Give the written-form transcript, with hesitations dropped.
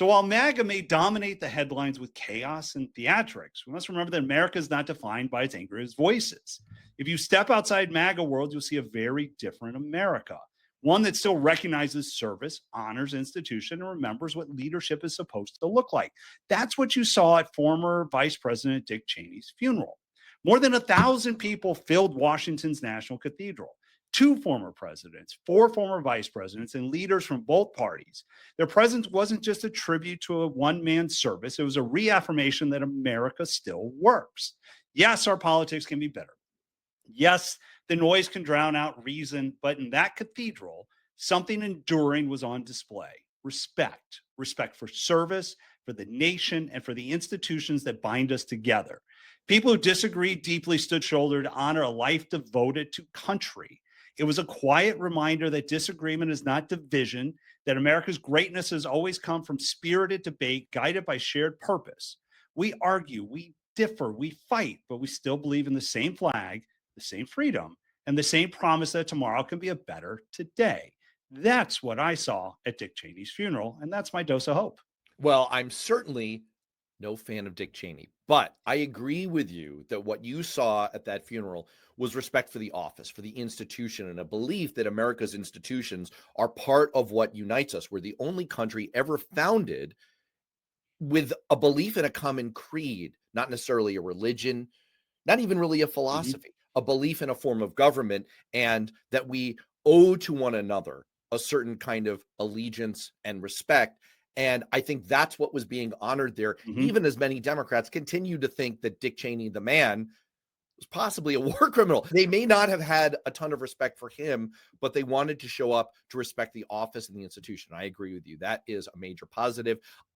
So while MAGA may dominate the headlines with chaos and theatrics, we must remember that America is not defined by its angriest voices. If you step outside MAGA world, you'll see a very different America, one that still recognizes service, honors institution, and remembers what leadership is supposed to look like. That's what you saw at former Vice President Dick Cheney's funeral. More than 1,000 people filled Washington's National Cathedral. Two former presidents, four former vice presidents, and leaders from both parties. Their presence wasn't just a tribute to a one-man service. It was a reaffirmation that America still works. Yes, our politics can be better. Yes, the noise can drown out reason, but in that cathedral, something enduring was on display. Respect for service, for the nation, and for the institutions that bind us together. People who disagreed deeply stood shoulder to honor a life devoted to country. It was a quiet reminder that disagreement is not division, that America's greatness has always come from spirited debate guided by shared purpose. We argue, we differ, we fight, but we still believe in the same flag, the same freedom, and the same promise that tomorrow can be a better today. That's what I saw at Dick Cheney's funeral, and that's my dose of hope. Well, I'm certainly no fan of Dick Cheney, but I agree with you that what you saw at that funeral was respect for the office, for the institution, and a belief that America's institutions are part of what unites us. We're the only country ever founded with a belief in a common creed, not necessarily a religion, not even really a philosophy, a belief in a form of government, and that we owe to one another a certain kind of allegiance and respect. And I think that's what was being honored there, even as many Democrats continue to think that Dick Cheney, the man, was possibly a war criminal. They may not have had a ton of respect for him, but they wanted to show up to respect the office and the institution. I agree with you. That is a major positive.